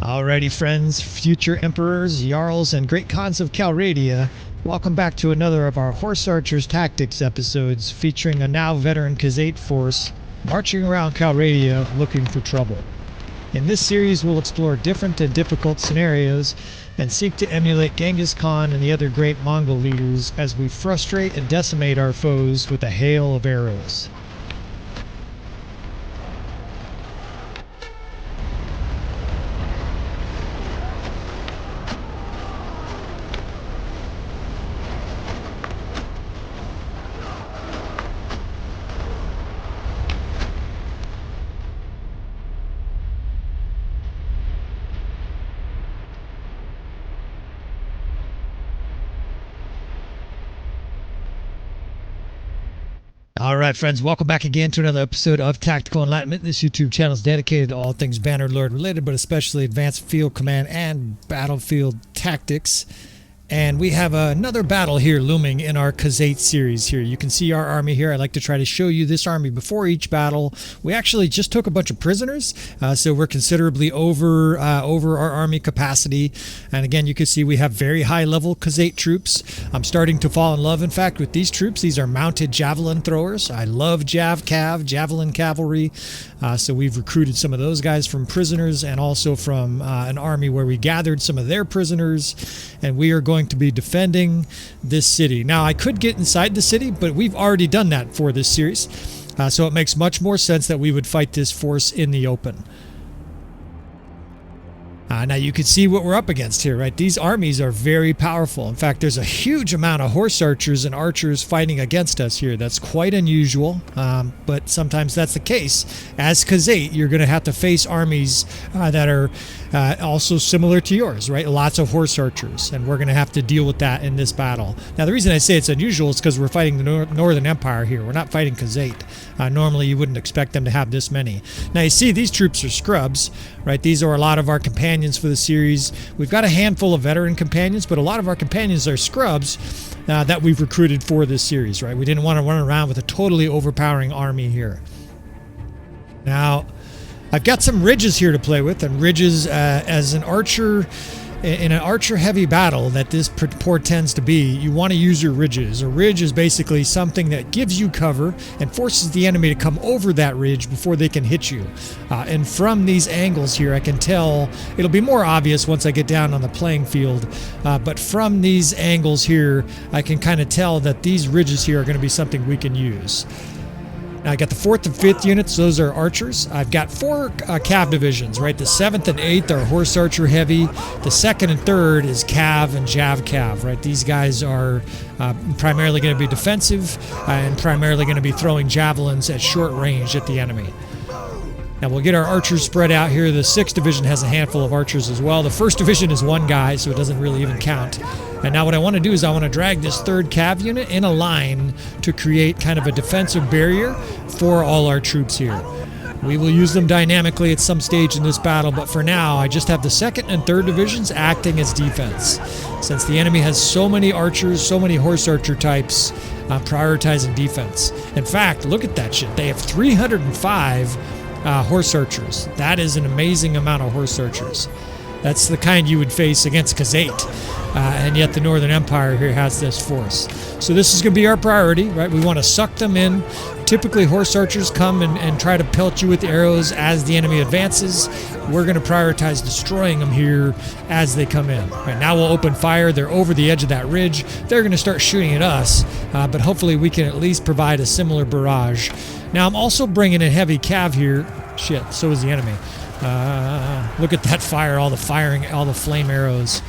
Alrighty friends, future emperors, jarls, and great khans of Calradia, welcome back to another of our Horse Archers Tactics episodes featuring a now veteran Khuzait force marching around Calradia looking for trouble. In this series we'll explore different and difficult scenarios and seek to emulate Genghis Khan and the other great Mongol leaders as we frustrate and decimate our foes with a hail of arrows. Alright friends, welcome back again to another episode of Tactical Enlightenment. This YouTube channel is dedicated to all things Bannerlord related, but especially advanced field command and battlefield tactics. And we have another battle here looming in our Khuzait series here. You can see our army here. I like to try to show you this army before each battle. We actually just took a bunch of prisoners, so we're considerably over our army capacity. And again, you can see we have very high level Khuzait troops. I'm starting to fall in love, in fact, with these troops. These are mounted javelin throwers. I love javelin cavalry. So we've recruited some of those guys from prisoners and also from an army where we gathered some of their prisoners. And we are going to be defending this city. Now, I could get inside the city, but we've already done that for this series. So it makes much more sense that we would fight this force in the open. Now you can see what we're up against here, right? These armies are very powerful. In fact, there's a huge amount of horse archers and archers fighting against us here. That's quite unusual, but sometimes that's the case. As Khuzait, you're going to have to face armies that are also similar to yours, right? Lots of horse archers, and we're going to have to deal with that in this battle. Now, the reason I say it's unusual is because we're fighting the Northern Empire here. We're not fighting Khuzait. Normally, you wouldn't expect them to have this many. Now, you see these troops are scrubs, right? These are a lot of our companions for the series. We've got a handful of veteran companions, but a lot of our companions are scrubs that we've recruited for this series, right? We didn't want to run around with a totally overpowering army here. Now, I've got some ridges here to play with, and ridges as an archer, in an archer-heavy battle that this portends to be, you want to use your ridges. A ridge is basically something that gives you cover and forces the enemy to come over that ridge before they can hit you. And from these angles here, I can tell, it'll be more obvious once I get down on the playing field, but from these angles here, I can kind of tell that these ridges here are going to be something we can use. Now, I got the 4th and 5th units. Those are archers. I've got 4 cav divisions, right? The 7th and 8th are horse archer heavy. The 2nd and 3rd is cav and jav cav, right? These guys are primarily going to be defensive and primarily going to be throwing javelins at short range at the enemy. Now, we'll get our archers spread out here. The 6th division has a handful of archers as well. The 1st division is 1 guy, so it doesn't really even count. And now what I want to do is I want to drag this 3rd cav unit in a line to create kind of a defensive barrier for all our troops here. We will use them dynamically at some stage in this battle, but for now I just have the 2nd and 3rd divisions acting as defense. Since the enemy has so many archers, so many horse archer types, prioritizing defense. In fact, look at that shit. They have 305 horse archers. That is an amazing amount of horse archers. That's the kind you would face against Khuzait. And yet the Northern Empire here has this force. So this is going to be our priority, right? We want to suck them in. Typically, horse archers come and try to pelt you with arrows as the enemy advances. We're going to prioritize destroying them here as they come in. Right, now we'll open fire. They're over the edge of that ridge. They're going to start shooting at us, but hopefully we can at least provide a similar barrage. Now, I'm also bringing in heavy cav here. Shit, so is the enemy. Look at that fire, all the firing, all the flame arrows.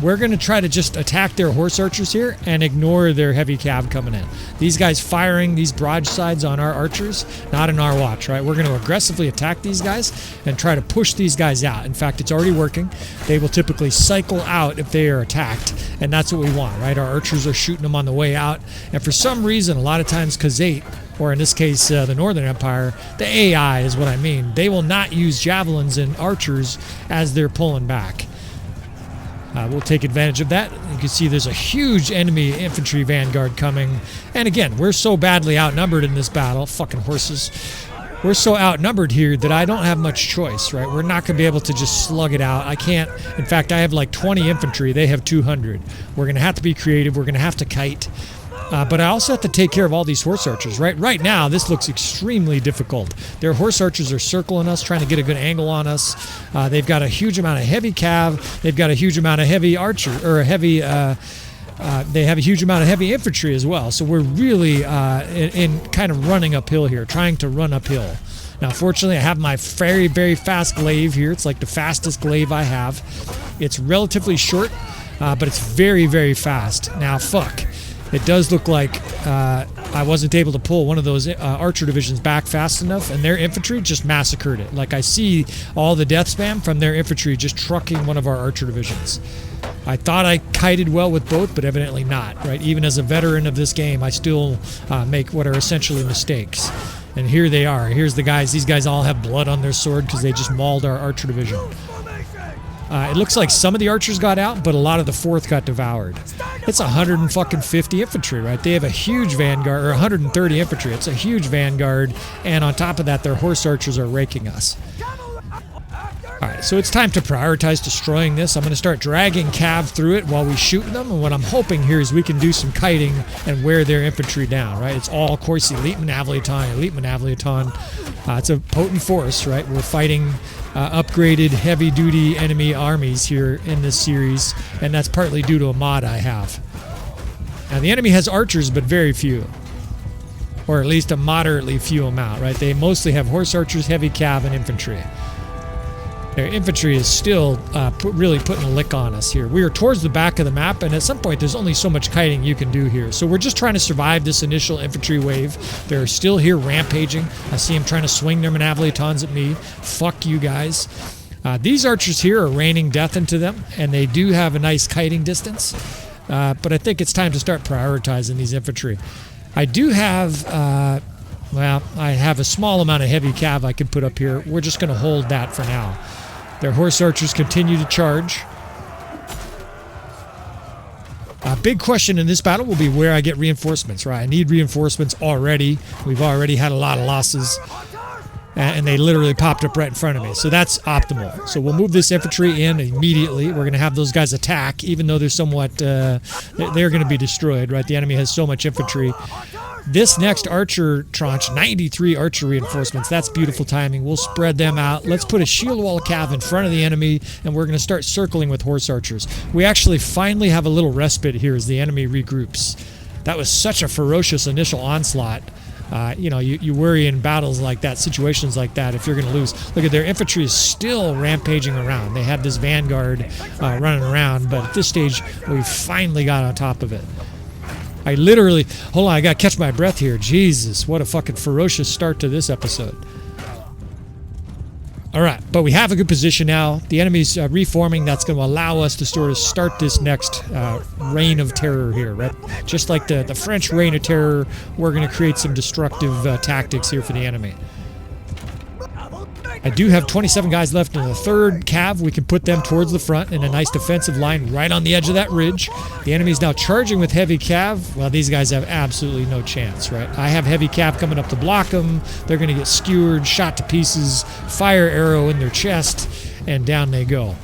We're going to try to just attack their horse archers here and ignore their heavy cav coming in. These guys firing these broadsides on our archers, not in our watch, right? We're going to aggressively attack these guys and try to push these guys out. In fact, it's already working. They will typically cycle out if they are attacked, and that's what we want, right? Our archers are shooting them on the way out, and for some reason, a lot of times Khuzait, or in this case, the Northern Empire, the AI is what I mean. They will not use javelins and archers as they're pulling back. We'll take advantage of that. You can see there's a huge enemy infantry vanguard coming. And again, we're so badly outnumbered in this battle. Fucking horses. we're so outnumbered here that I don't have much choice, right? We're not going to be able to just slug it out. I can't. In fact, I have like 20 infantry. They have 200. We're going to have to be creative. We're going to have to kite. But I also have to take care of all these horse archers, right? Right now, this looks extremely difficult. Their horse archers are circling us, trying to get a good angle on us. They've got a huge amount of heavy cav. They've got a huge amount of heavy archer, or a heavy... they have a huge amount of heavy infantry as well. So we're really in kind of running uphill here, trying to run uphill. Now, fortunately, I have my very, very fast glaive here. It's like the fastest glaive I have. It's relatively short, but it's very, very fast. Now, fuck. It does look like I wasn't able to pull one of those archer divisions back fast enough, and their infantry just massacred it. Like, I see all the death spam from their infantry just trucking one of our archer divisions. I thought I kited well with both, but evidently not, right? Even as a veteran of this game, I still make what are essentially mistakes. And here they are. Here's the guys. These guys all have blood on their sword because they just mauled our archer division. It looks like some of the archers got out, but a lot of the 4th got devoured. It's 150 infantry, right? They have a huge vanguard, or 130 infantry. It's a huge vanguard, and on top of that, their horse archers are raking us. Alright, so it's time to prioritize destroying this. I'm going to start dragging cav through it while we shoot them, and what I'm hoping here is we can do some kiting and wear their infantry down, right? It's all, of course, elite Manavliaton. It's a potent force, right? We're fighting upgraded heavy-duty enemy armies here in this series, and that's partly due to a mod I have. Now, the enemy has archers, but very few. Or at least a moderately few amount, right? They mostly have horse archers, heavy cav, and infantry. Their infantry is still really putting a lick on us here. We are towards the back of the map, and at some point there's only so much kiting you can do here. So we're just trying to survive this initial infantry wave. They're still here rampaging. I see them trying to swing their Manavliatons at me. Fuck you guys. These archers here are raining death into them, and they do have a nice kiting distance. But I think it's time to start prioritizing these infantry. I do have... well, I have a small amount of heavy cav I can put up here. We're just going to hold that for now. Their horse archers continue to charge. A big question in this battle will be where I get reinforcements, right? I need reinforcements already. We've already had a lot of losses. And they literally popped up right in front of me. So that's optimal. So we'll move this infantry in immediately. We're going to have those guys attack, even though they're somewhat... they're going to be destroyed, right? The enemy has so much infantry. This next archer tranche, 93 archer reinforcements. That's beautiful timing. We'll spread them out. Let's put a shield wall of cav in front of the enemy, and we're going to start circling with horse archers. We actually finally have a little respite here as the enemy regroups. That was such a ferocious initial onslaught. You know, you worry in battles like that, situations like that, if you're going to lose. Look at their infantry is still rampaging around. They have this vanguard running around, but at this stage, we finally got on top of it. I literally... Hold on, I got to catch my breath here. Jesus, what a fucking ferocious start to this episode. Alright, but we have a good position now. The enemy's reforming. That's going to allow us to sort of start this next reign of terror here, right? Just like the French reign of terror, we're going to create some destructive tactics here for the enemy. I do have 27 guys left in the 3rd cav. We can put them towards the front in a nice defensive line right on the edge of that ridge. The enemy's now charging with heavy cav. Well, these guys have absolutely no chance, right? I have heavy cav coming up to block them. They're going to get skewered, shot to pieces, fire arrow in their chest, and down they go.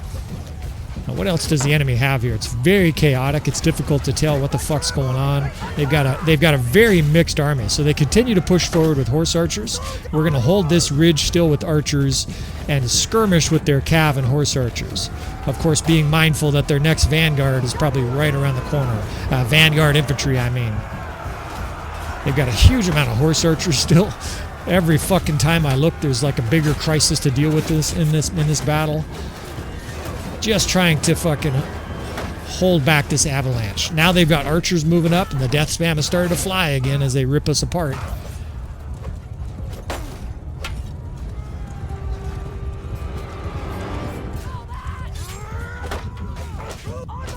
Now, what else does the enemy have here? It's very chaotic. It's difficult to tell what the fuck's going on. They've got a very mixed army, so they continue to push forward with horse archers. We're going to hold this ridge still with archers and skirmish with their cav and horse archers. Of course, being mindful that their next vanguard is probably right around the corner. Vanguard infantry, I mean. They've got a huge amount of horse archers still. Every fucking time I look, there's like a bigger crisis to deal with in this battle. Just trying to fucking hold back this avalanche. Now they've got archers moving up, and the death spam has started to fly again as they rip us apart.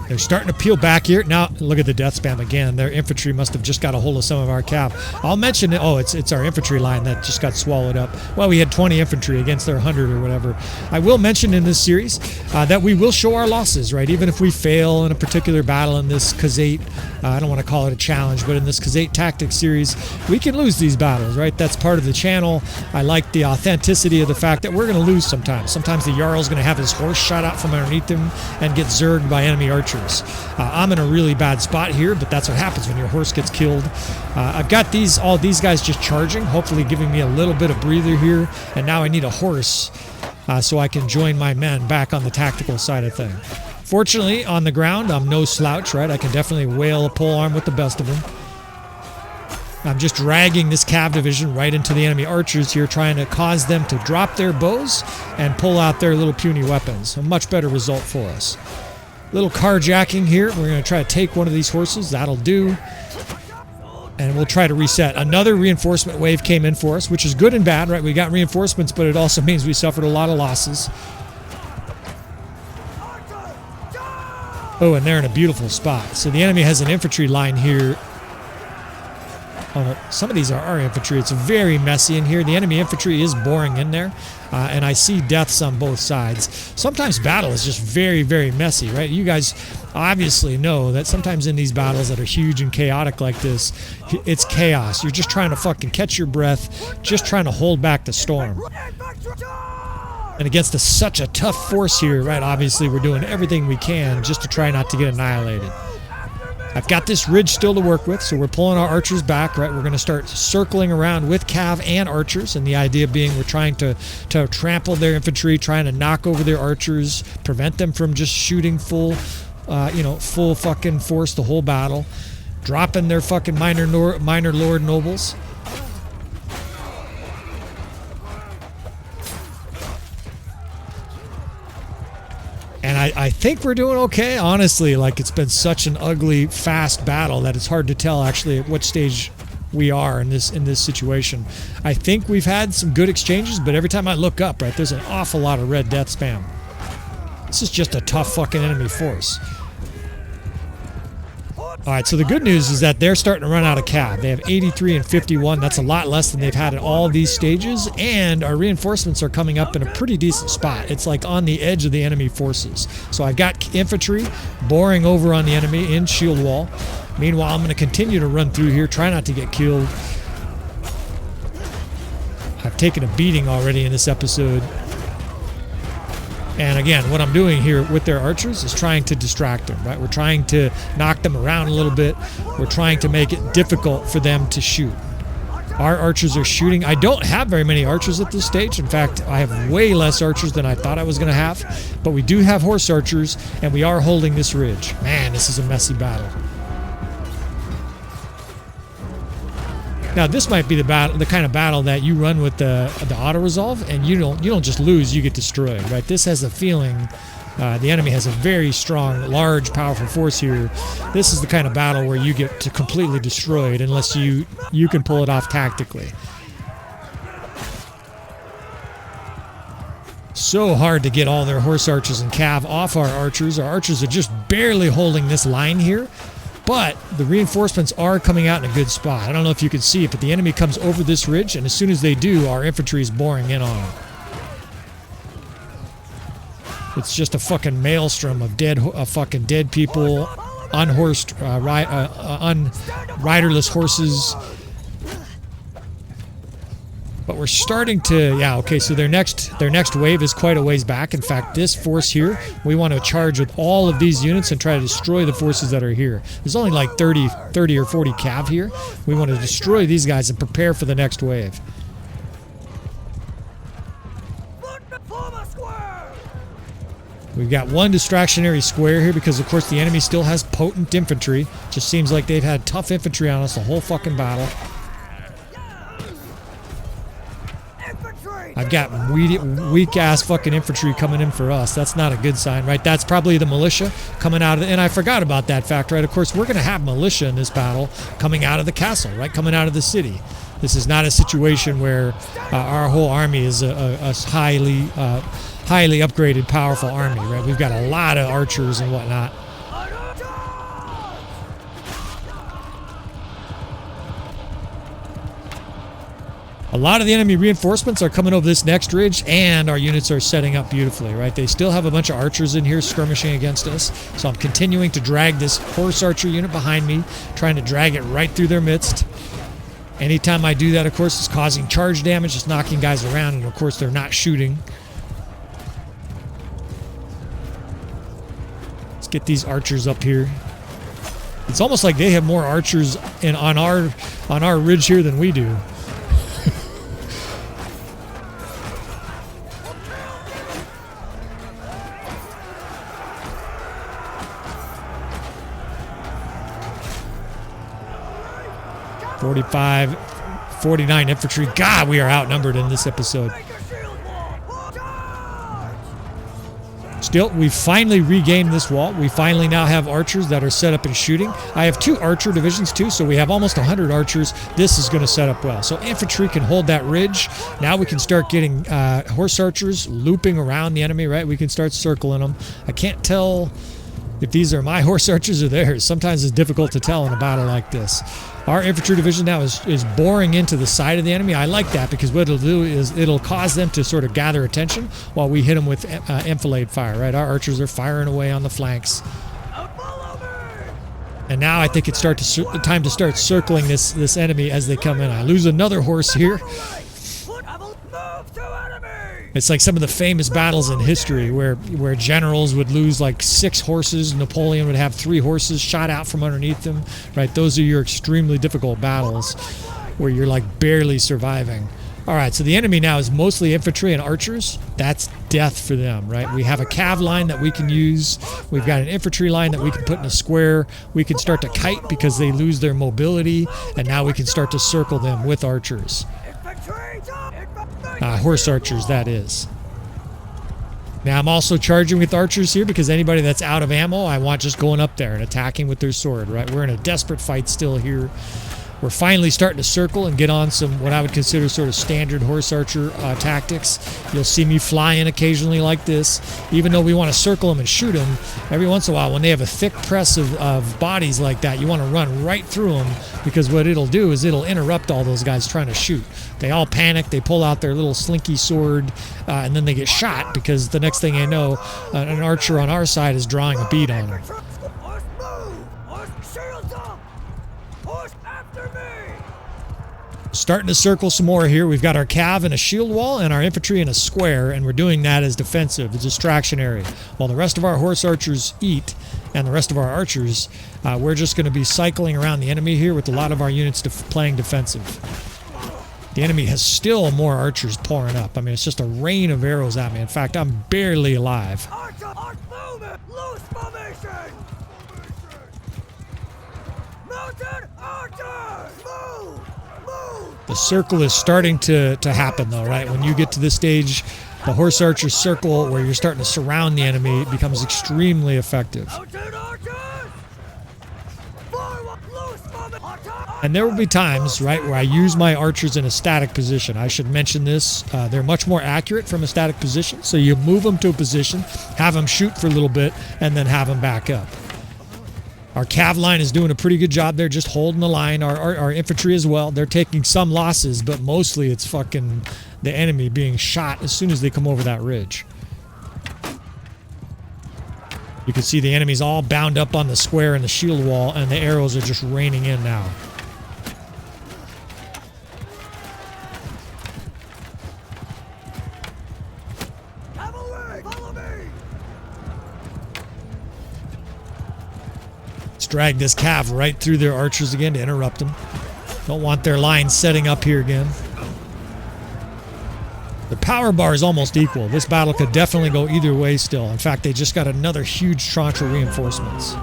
They're starting to peel back here. Now, look at the death spam again. Their infantry must have just got a hold of some of our cav. I'll mention it. Oh, it's our infantry line that just got swallowed up. Well, we had 20 infantry against their 100 or whatever. I will mention in this series that we will show our losses, right? Even if we fail in a particular battle in this Khuzait, I don't want to call it a challenge, but in this Khuzait Tactics series, we can lose these battles, right? That's part of the channel. I like the authenticity of the fact that we're going to lose sometimes. Sometimes the Jarl's going to have his horse shot out from underneath him and get zerged by enemy archers. I'm in a really bad spot here, but that's what happens when your horse gets killed. I've got all these guys just charging, hopefully giving me a little bit of breather here, and now I need a horse so I can join my men back on the tactical side of things. Fortunately, on the ground, I'm no slouch, right? I can definitely whale a polearm with the best of them. I'm just dragging this cav division right into the enemy archers here, trying to cause them to drop their bows and pull out their little puny weapons. A much better result for us. Little carjacking here. We're going to try to take one of these horses. That'll do. And we'll try to reset. Another reinforcement wave came in for us, which is good and bad, right? We got reinforcements, but it also means we suffered a lot of losses. Oh, and they're in a beautiful spot. So the enemy has an infantry line here. Oh, no, some of these are our infantry. It's very messy in here. The enemy infantry is boring in there. And I see deaths on both sides. Sometimes battle is just very, very messy, right? You guys obviously know that sometimes in these battles that are huge and chaotic like this, it's chaos. You're just trying to fucking catch your breath, just trying to hold back the storm. And against such a tough force here, right, obviously we're doing everything we can just to try not to get annihilated. I've got this ridge still to work with, so we're pulling our archers back, right? We're going to start circling around with cav and archers, and the idea being we're trying to trample their infantry, trying to knock over their archers, prevent them from just shooting full fucking force the whole battle, dropping their fucking minor lord nobles. And I think we're doing okay, honestly. Like, it's been such an ugly, fast battle that it's hard to tell actually at what stage we are in this situation. I think we've had some good exchanges, but every time I look up, right, there's an awful lot of red death spam. This is just a tough fucking enemy force. All right, so the good news is that they're starting to run out of cav. They have 83 and 51. That's a lot less than they've had in all these stages, and our reinforcements are coming up in a pretty decent spot. It's like on the edge of the enemy forces. So I've got infantry boring over on the enemy in shield wall. Meanwhile, I'm going to continue to run through here, try not to get killed. I've taken a beating already in this episode. And again, what I'm doing here with their archers is trying to distract them, right? We're trying to knock them around a little bit. We're trying to make it difficult for them to shoot. Our archers are shooting. I don't have very many archers at this stage. In fact, I have way less archers than I thought I was going to have. But we do have horse archers, and we are holding this ridge. Man, this is a messy battle. Now, this might be the kind of battle that you run with the auto resolve, and you don't just lose, you get destroyed, right? This has a feeling. The enemy has a very strong, large, powerful force here. This is the kind of battle where you get to completely destroyed unless you can pull it off tactically. So hard to get all their horse archers and cav off our archers. Our archers are just barely holding this line here. But the reinforcements are coming out in a good spot. I don't know if you can see it, but the enemy comes over this ridge, and as soon as they do, our infantry is boring in on them. It's just a fucking maelstrom of fucking dead people, unhorsed, riderless horses. But we're starting to, yeah, okay, so their next wave is quite a ways back. In fact, this force here, we want to charge with all of these units and try to destroy the forces that are here. There's only like 30 or 40 cav here. We want to destroy these guys and prepare for the next wave. We've got one distractionary square here because, of course, the enemy still has potent infantry. Just seems like they've had tough infantry on us the whole fucking battle. I've got weak-ass fucking infantry coming in for us. That's not a good sign, right? That's probably the militia coming out of the... And I forgot about that fact, right? Of course, we're going to have militia in this battle coming out of the castle, right? Coming out of the city. This is not a situation where our whole army is a highly upgraded, powerful army, right? We've got a lot of archers and whatnot. A lot of the enemy reinforcements are coming over this next ridge, and our units are setting up beautifully, right? They still have a bunch of archers in here skirmishing against us, so I'm continuing to drag this horse archer unit behind me, trying to drag it right through their midst. Anytime I do that, of course, it's causing charge damage, just knocking guys around, and of course they're not shooting. Let's get these archers up here. It's almost like they have more archers on our ridge here than we do. .45, 49 infantry. God, we are outnumbered in this episode. Still, we finally regained this wall. We finally now have archers that are set up and shooting. I have 2 archer divisions too, so we have almost 100 archers. This is going to set up well. So infantry can hold that ridge. Now we can start getting horse archers looping around the enemy, right? We can start circling them. I can't tell if these are my horse archers or theirs. Sometimes it's difficult to tell in a battle like this. Our infantry division now is boring into the side of the enemy. I like that because what it'll do is it'll cause them to sort of gather attention while we hit them with enfilade fire, right? Our archers are firing away on the flanks. And now I think it's time to start circling this enemy as they come in. I lose another horse here. It's like some of the famous battles in history where generals would lose like 6 horses. Napoleon would have 3 horses shot out from underneath him, right? Those are your extremely difficult battles where you're like barely surviving. All right, so the enemy now is mostly infantry and archers. That's death for them, right? We have a cav line that we can use. We've got an infantry line that we can put in a square. We can start to kite because they lose their mobility, and now we can start to circle them with archers. Horse archers, that is. Now I'm also charging with archers here because anybody that's out of ammo, I want just going up there and attacking with their sword, right? We're in a desperate fight still here. We're finally starting to circle and get on some what I would consider sort of standard horse archer tactics. You'll see me fly in occasionally like this. Even though we want to circle them and shoot them, every once in a while when they have a thick press of bodies like that, you want to run right through them because what it'll do is it'll interrupt all those guys trying to shoot. They all panic, they pull out their little slinky sword, and then they get shot because the next thing they know, an archer on our side is drawing a bead on them. Starting to circle some more here. We've got our cav in a shield wall and our infantry in a square, and we're doing that as defensive, the distraction area. While the rest of our horse archers eat, and the rest of our archers, we're just going to be cycling around the enemy here with a lot of our units playing defensive. The enemy has still more archers pouring up. I mean, it's just a rain of arrows at me. In fact, I'm barely alive. The circle is starting to happen though, right? When you get to this stage, the horse archer circle where you're starting to surround the enemy becomes extremely effective. And there will be times, right, where I use my archers in a static position. I should mention this. They're much more accurate from a static position. So you move them to a position, have them shoot for a little bit, and then have them back up. Our cav line is doing a pretty good job there, just holding the line. Our infantry as well. They're taking some losses, but mostly it's fucking the enemy being shot as soon as they come over that ridge. You can see the enemy's all bound up on the square and the shield wall, and the arrows are just raining in now. Drag this cav right through their archers again to interrupt them. Don't want their line setting up here again. The power bar is almost equal. This battle could definitely go either way still. In fact, they just got another huge tranche of reinforcements.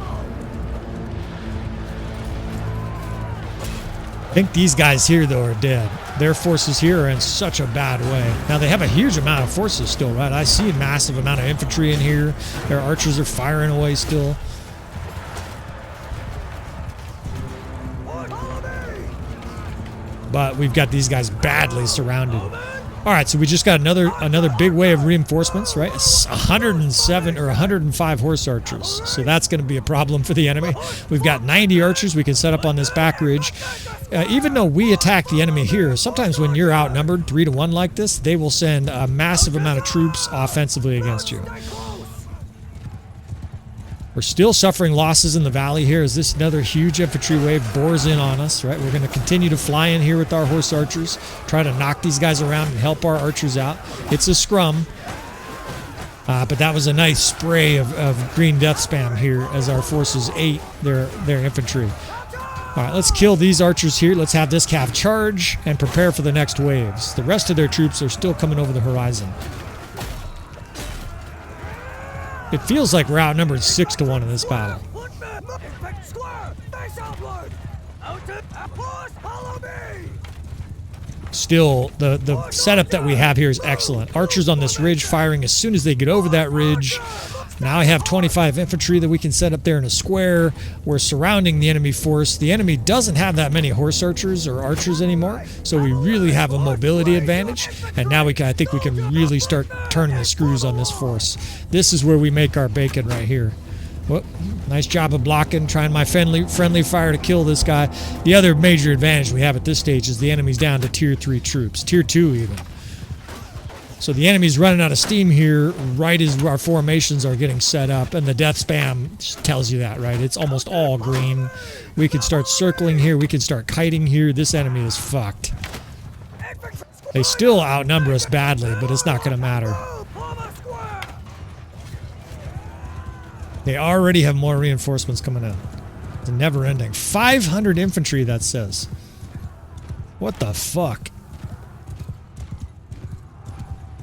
I think these guys here, though, are dead. Their forces here are in such a bad way. Now, they have a huge amount of forces still, right? I see a massive amount of infantry in here. Their archers are firing away still. But we've got these guys badly surrounded. All right, so we just got another big wave of reinforcements, right? 107 or 105 horse archers. So that's going to be a problem for the enemy. We've got 90 archers we can set up on this back ridge. Even though we attack the enemy here, sometimes when you're outnumbered 3-1 like this, they will send a massive amount of troops offensively against you. We're still suffering losses in the valley here as this another huge infantry wave bores in on us, right? We're going to continue to fly in here with our horse archers, try to knock these guys around and help our archers out. It's a scrum, but that was a nice spray of green death spam here as our forces ate their infantry. All right, let's kill these archers here. Let's have this cav charge and prepare for the next waves. The rest of their troops are still coming over the horizon. It feels like we're outnumbered 6-1 in this battle. Still, the setup that we have here is excellent. Archers on this ridge firing as soon as they get over that ridge. Now I have 25 infantry that we can set up there in a square. We're surrounding the enemy force. The enemy doesn't have that many horse archers or archers anymore, so we really have a mobility advantage. And now I think we can really start turning the screws on this force. This is where we make our bacon right here. Well, nice job of blocking, trying my friendly fire to kill this guy. The other major advantage we have at this stage is the enemy's down to tier 3 troops, tier 2 even. So the enemy's running out of steam here right as our formations are getting set up, and the death spam tells you that, right? It's almost all green. We can start circling here. We can start kiting here. This enemy is fucked. They still outnumber us badly, but it's not going to matter. They already have more reinforcements coming in. It's never ending. 500 infantry, that says. What the fuck?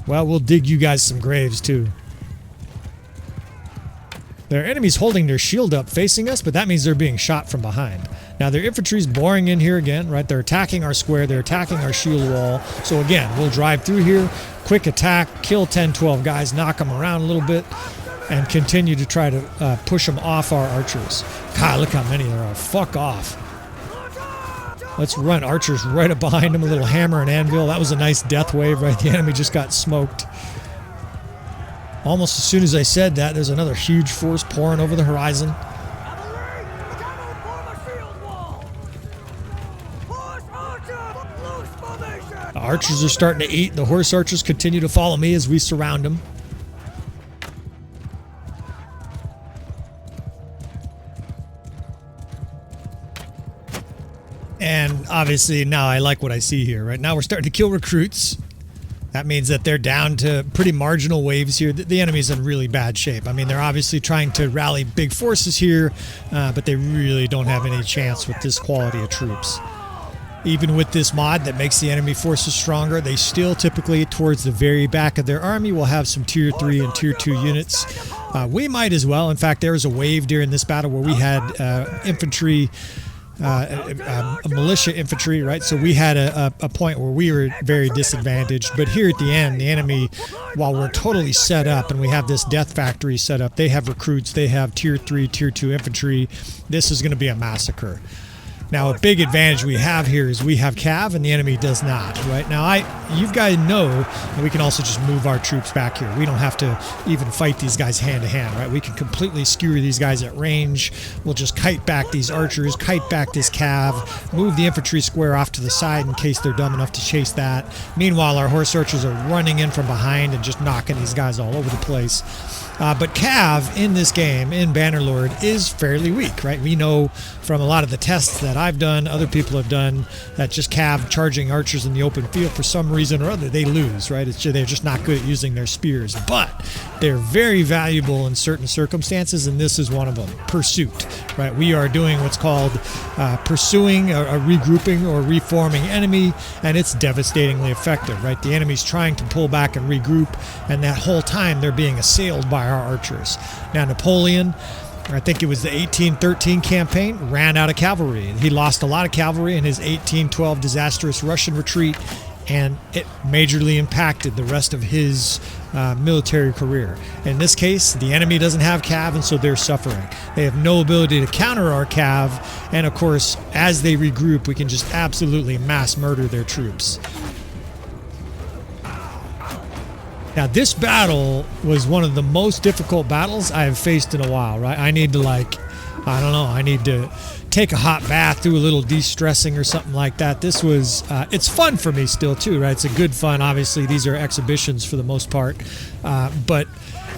Well, we'll dig you guys some graves, too. Their enemy's holding their shield up facing us, but that means they're being shot from behind. Now, their infantry's boring in here again, right? They're attacking our square. They're attacking our shield wall. So, again, we'll drive through here, quick attack, kill 10, 12 guys, knock them around a little bit, and continue to try to push them off our archers. God, look how many there are. Fuck off. Let's run archers right up behind him, a little hammer and anvil. That was a nice death wave, right? The enemy just got smoked. Almost as soon as I said that, there's another huge force pouring over the horizon. The archers are starting to eat. The horse archers continue to follow me as we surround them. And obviously now I like what I see here. Right now we're starting to kill recruits. That means that they're down to pretty marginal waves here. The enemy's in really bad shape. I mean, they're obviously trying to rally big forces here, but they really don't have any chance with this quality of troops. Even with this mod that makes the enemy forces stronger, they still typically, towards the very back of their army, will have some tier 3 and tier 2 units. We might as well. In fact, there was a wave during this battle where we had infantry, militia infantry, right? So we had a point where we were very disadvantaged. But here at the end, the enemy, while we're totally set up and we have this death factory set up, they have recruits, they have tier 3, tier 2 infantry. This is going to be a massacre. Now, a big advantage we have here is we have cav and the enemy does not, right? Now, you guys know that we can also just move our troops back here. We don't have to even fight these guys hand to hand, right? We can completely skewer these guys at range. We'll just kite back these archers, kite back this cav, move the infantry square off to the side in case they're dumb enough to chase that. Meanwhile, our horse archers are running in from behind and just knocking these guys all over the place. But cav in this game, in Bannerlord, is fairly weak, right? We know from a lot of the tests that I've done, other people have done, that just cav charging archers in the open field, for some reason or other, they lose, right? They're just not good at using their spears. But they're very valuable in certain circumstances, and this is one of them. Pursuit, right? We are doing what's called pursuing, a regrouping or reforming enemy, and it's devastatingly effective, right? The enemy's trying to pull back and regroup, and that whole time they're being assailed by our archers. Now, Napoleon, I think it was the 1813 campaign, ran out of cavalry. He lost a lot of cavalry in his 1812 disastrous Russian retreat, and it majorly impacted the rest of his military career. In this case, the enemy doesn't have cav, and so they're suffering. They have no ability to counter our cav, and of course, as they regroup, we can just absolutely mass murder their troops. Now, this battle was one of the most difficult battles I have faced in a while, right? I need to, like, I don't know, I need to take a hot bath, do a little de-stressing or something like that. This was, it's fun for me still, too, right? It's a good fun. Obviously, these are exhibitions for the most part, but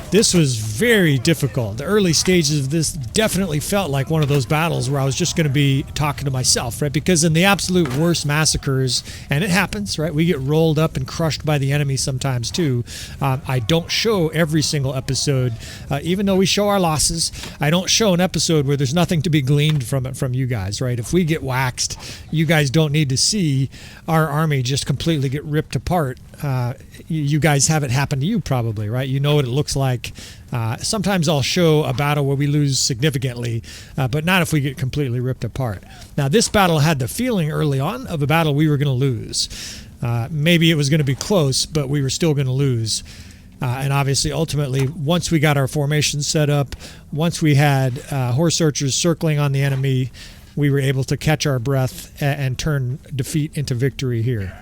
this was very difficult. The early stages of this definitely felt like one of those battles where I was just going to be talking to myself, right? Because in the absolute worst massacres, and it happens, right? We get rolled up and crushed by the enemy sometimes too. I don't show every single episode, even though we show our losses. I don't show an episode where there's nothing to be gleaned from it from you guys, right? If we get waxed, you guys don't need to see our army just completely get ripped apart. You guys have it happen to you probably, right? You know what it looks like. Sometimes I'll show a battle where we lose significantly, but not if we get completely ripped apart. Now, this battle had the feeling early on of a battle we were going to lose. Maybe it was going to be close, but we were still going to lose. And obviously, ultimately, once we got our formation set up, once we had horse archers circling on the enemy, we were able to catch our breath and turn defeat into victory here.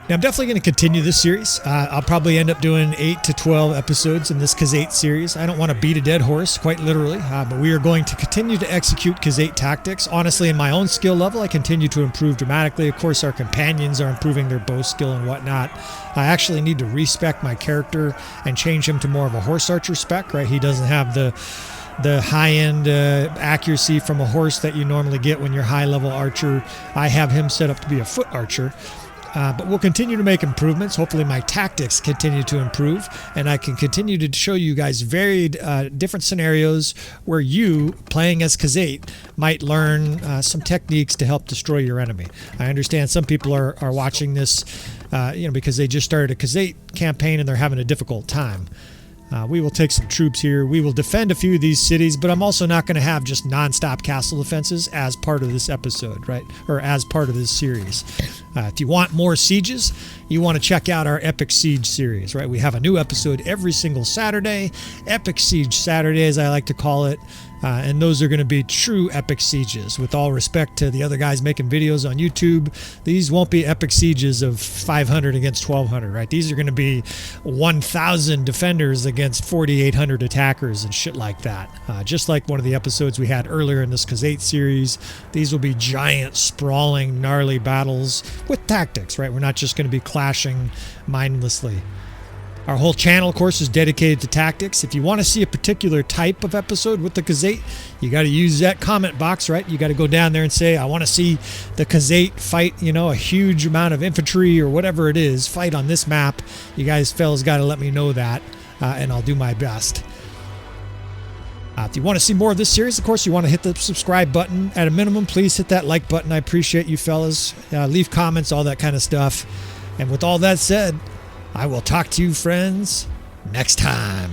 Now, I'm definitely going to continue this series. I'll probably end up doing 8 to 12 episodes in this Khuzait series. I don't want to beat a dead horse, quite literally, but we are going to continue to execute Khuzait tactics. Honestly, in my own skill level, I continue to improve dramatically. Of course, our companions are improving their bow skill and whatnot. I actually need to respec my character and change him to more of a horse archer spec, right? He doesn't have the high-end accuracy from a horse that you normally get when you're high-level archer. I have him set up to be a foot archer. But we'll continue to make improvements. Hopefully my tactics continue to improve, and I can continue to show you guys varied different scenarios where you, playing as Khuzait, might learn some techniques to help destroy your enemy. I understand some people are watching this because they just started a Khuzait campaign and they're having a difficult time. We will take some troops here. We will defend a few of these cities, but I'm also not going to have just non-stop castle defenses as part of this episode, right? Or as part of this series. If you want more sieges, you want to check out our Epic Siege series, right? We have a new episode every single Saturday. Epic Siege Saturdays, I like to call it. And those are going to be true epic sieges. With all respect to the other guys making videos on YouTube, these won't be epic sieges of 500 against 1,200, right? These are going to be 1,000 defenders against 4,800 attackers and shit like that. Just like one of the episodes we had earlier in this Khuzait series, these will be giant, sprawling, gnarly battles with tactics, right? We're not just going to be clashing mindlessly. Our whole channel, of course, is dedicated to tactics. If you want to see a particular type of episode with the Khuzait, you got to use that comment box, right? You got to go down there and say, I want to see the Khuzait fight, a huge amount of infantry or whatever it is, fight on this map. You guys, fellas, got to let me know that, and I'll do my best. If you want to see more of this series, of course, you want to hit the subscribe button. At a minimum, please hit that like button. I appreciate you fellas. Leave comments, all that kind of stuff. And with all that said, I will talk to you, friends, next time.